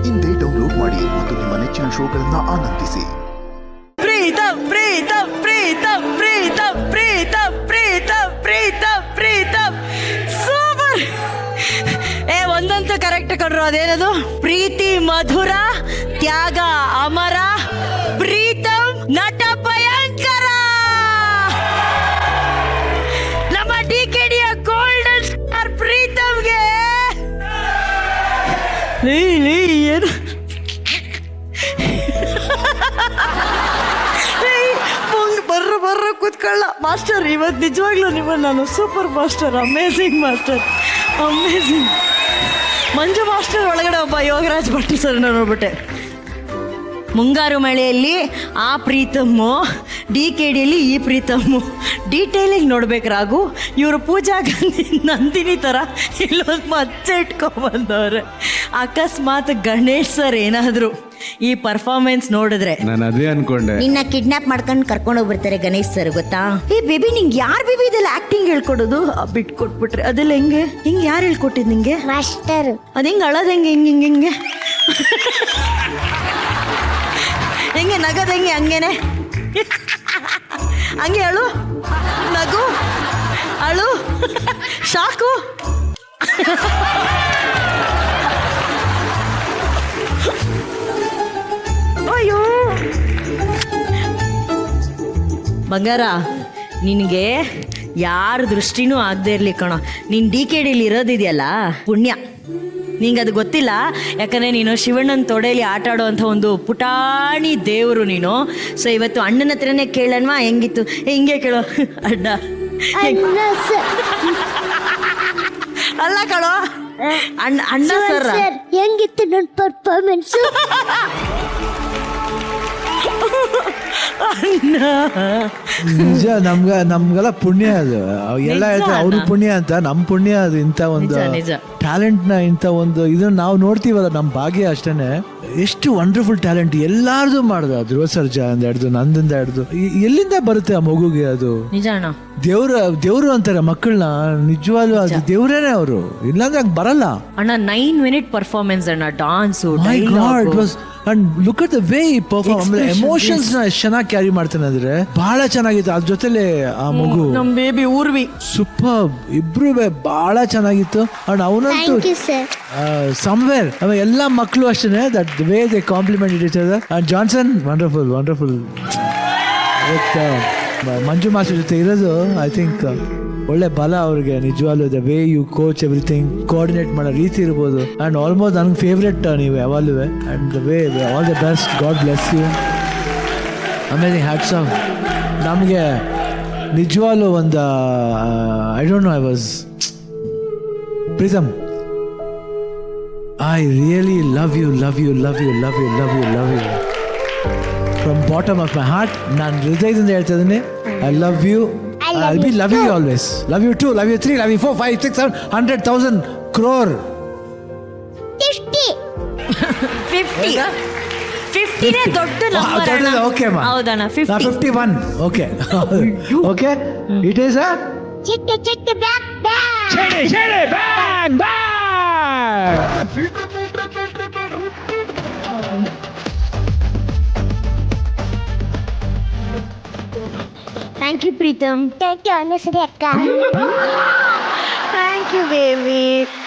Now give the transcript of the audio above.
ಇಂದೇ ಡೌನ್ಲೋಡ್ ಮಾಡಿ ಮತ್ತು ನಿಮ್ಮ ನೆಚ್ಚಿನ ಶೋಗಳನ್ನ ಆನಂದಿಸಿ. ಪ್ರೀತಮ್ ಪ್ರೀತಮ್ ಪ್ರೀತಮ್ ಪ್ರೀತಮ್ ಪ್ರೀತಮ್ ಪ್ರೀತಮ್ ಪ್ರೀತಮ್ ಪ್ರೀತಮ್ ಸೂಪರ್. ಒಂದಂತೂ ಕರೆಕ್ಟ್ ಕಣ್ರು. ಅದೇನದು? ಪ್ರೀತಿ ಮಧುರ, ತ್ಯಾಗ ಅಮರ, ಪ್ರೀತಮ್ ನಟ ಭಯಂಕರ. ನಮ್ಮ DKDಯ ಗೋಲ್ಡನ್ ಸ್ಟಾರ್ ಪ್ರೀತಮ್ಗೆ ಏನು ಬರ್ರ ಕೂತ್ಕೊಳ್ಳ ಮಾಸ್ಟರ್. ಇವತ್ತು ನಿಜವಾಗ್ಲೂ ನಿಮ್ಮನ್ನು ನಾನು super master, amazing master, amazing. Manju master ಒಳಗಡೆ ಒಬ್ಬ ಯೋಗರಾಜ್ ಭಟ್ ಸರ್ ನೋಡ್ಬಿಟ್ಟೆ. ಮುಂಗಾರು ಮಳೆಯಲ್ಲಿ ಆ ಪ್ರೀತಮ್ಮು, DKDಯಲ್ಲಿ ಈ ಪ್ರೀತಮ್ಮು. ಡೀಟೇಲಿಂಗ್ ನೋಡ್ಬೇಕು ರಾಗು. ಇವರು ಪೂಜಾ ಗಾಂಧಿ ನಂದಿನಿ ಥರ ಇಲ್ಲೊಂದು ಮಚ್ಚೆ ಇಟ್ಕೊಂಡ್ಬಂದವ್ರೆ. ಅಕಸ್ಮಾತ್ ಗಣೇಶ್ ಸರ್ ಏನಾದರೂ ಈ ಪರ್ಫಾರ್ಮೆನ್ಸ್ ನೋಡಿದ್ರೆ ನಾನು ಅದೇ ಅನ್ಕೊಂಡೆ. ನಿನ್ನ ಕಿಡ್ನಾಪ್ ಮಾಡ್ಕೊಂಡು ಕರ್ಕೊಂಡು ಹೋಗ್ಬಿಡ್ತಾರೆ ಗಣೇಶ್ ಸರ್, ಗೊತ್ತಾ? ಏ ಬೇಬಿ, ನಿಂಗೆ ಯಾರು ಬೇಬಿ ಇದೆಲ್ಲ ಆಕ್ಟಿಂಗ್ ಹೇಳ್ಕೊಡೋದು? ಬಿಟ್ಕೊಟ್ಬಿಟ್ರೆ ಅದೆಲ್ಲ ಹೆಂಗೆ ಯಾರು ಹೇಳ್ಕೊಟ್ಟಿದ್ ನಿಂಗೆ? ಮಾಸ್ಟರ್. ಅದು ಹಿಂಗೆ ಅಳೋದು ಹೆಂಗೆ ಹಿಂಗೆ ಹೆಂಗೆ ನಗದು ಹೆಂಗೆ ಹಂಗೇನೆ ಹಂಗೆ ಅಳು, ನಗು, ಅಳು, ಶಾಕು. ಅಯ್ಯೋ ಬಂಗಾರ, ನಿನಗೆ ಯಾರ ದೃಷ್ಟಿನೂ ಆಗದೆ ಇರಲಿ ಕಣೋ. ನೀನು DKDಲಿ ಇರೋದಿದೆಯಲ್ಲ, ಪುಣ್ಯ. ನಿಂಗೆ ಅದು ಗೊತ್ತಿಲ್ಲ, ಯಾಕಂದರೆ ನೀನು ಶಿವಣ್ಣನ ತೊಡೆಯಲ್ಲಿ ಆಟ ಆಡೋವಂಥ ಒಂದು ಪುಟಾಣಿ ದೇವರು ನೀನು. ಸೊ ಇವತ್ತು ಅಣ್ಣನ ಹತ್ರನೇ ಕೇಳೋಣವಾ ಹೆಂಗಿತ್ತು? ಹಿಂಗೆ ಕೇಳೋ ಅಣ್ಣ. ಅಲ್ಲ ಕಣೋ, ಅಣ್ಣ ಸರ್ ಹೆಂಗಿತ್ತು ನನ್ನ ಪರ್ಫಾರ್ಮೆನ್ಸ್? ನಿಜ. ನಮ್ಗೆಲ್ಲ ಪುಣ್ಯ ಅದು. ಎಲ್ಲ ಹೇಳ್ತಾರೆ ಅವ್ರ ಪುಣ್ಯ ಅಂತ. ನಮ್ ಪುಣ್ಯ ಅದು. ಇಂಥ ಒಂದು ಟ್ಯಾಲೆಂಟ್ ನ, ಇಂಥ ಒಂದು ಇದನ್ನ ನಾವು ನೋಡ್ತೀವಲ್ಲ, ನಮ್ ಭಾಗ್ಯ ಅಷ್ಟೇನೆ. ಎಷ್ಟು ವಂಡರ್ಫುಲ್ ಟ್ಯಾಲೆಂಟ್ ಎಲ್ಲಾರ್ದು ಮಾಡ್ದ. ಧ್ರುವ ಸರ್ಜಾ ಅಂದ ಹಿಡ್ದು, ನಂದಿಂದ ಹಿಡ್ದು, ಎಲ್ಲಿಂದ ಬರುತ್ತೆ ಆ ಮಗುಗೆ? ಅದು ನಿಜ ಅಣ್ಣ. ದೇವ್ರು ಅಂತಾರೆ ಮಕ್ಕಳನ್ನ. ನಿಜವಾಗ್ಲೂ ಅದು ದೇವ್ರೇನೆ ಅವರು, ಇಲ್ಲಾಂದ್ರೆ ಹಂಗ್ ಬರಲ್ಲ ಅಣ್ಣ. 9 minute ಪರ್ಫಾರ್ಮೆನ್ಸ್ ಅಣ್ಣ, dance, and look at the way ಈ ಪರ್ಫಾರ್ಮ್. ಎಮೋಷನ್ಸ್ ನ ಎಷ್ಟು ಚೆನ್ನಾಗಿ ಕ್ಯಾರಿ ಮಾಡ್ತಾನೆ ಅಂದ್ರೆ ಬಹಳ ಚೆನ್ನಾಗಿತ್ತು. ಅದ್ರ ಜೊತೆಲೆ ಆ ಮಗು, ನಮ್ ಬೇಬಿ ಊರ್ವಿ, ಸೂಪರ್. ಇಬ್ರು ಬಹಳ ಚೆನ್ನಾಗಿತ್ತು. ಅಂಡ್ ಅವನಂತೂ ಸಮ್ವೇರ್ ಎಲ್ಲ ಮಕ್ಕಳು ಅಷ್ಟೇ, that way they complement each other. And Johnson wonderful wonderful. Manju master ಜೊತೆ ಇರೋದು ಐ ಥಿಂಕ್ ಒಳ್ಳೆ ಬಲ ಅವ್ರಿಗೆ. ನಿಜವಾಗ್ಲೂ the way you coach everything, coordinate ಮಾಡೋ ರೀತಿ ಇರ್ಬೋದು. ಅಂಡ್ ಆಲ್ಮೋಸ್ಟ್ ನನಗೆ ಫೇವ್ರೆಟ್ ನೀವು ಯಾವಾಗಲೂ. And the way, all the best, God bless you, amazing, hats off. ನಮಗೆ ನಿಜವಾಗ್ಲೂ ಒಂದು I don't know, I was Pritam, I really love you love you love you love you love you love you from bottom of my heart. ನಾನು ಹೃದಯದಿಂದ ಹೇಳ್ತಾ ಇದ್ದೀನಿ, I love you. I'll be loving you always. Love you 2, love you 3, love you 4, 5, 6, 7, 100,000 crore. 50 ನೇ ದೊಡ್ಡ number ಅಣ್ಣ. Okay ma. ಹೌದಣ್ಣ, 50. 51. Okay. Okay. It is a ಚಿಕ್ಕ back back. shady bang bang. Thank you Preetham. Thank you ಅನ್ನಿಸಿದೆ ಅಕ್ಕ. Thank you baby.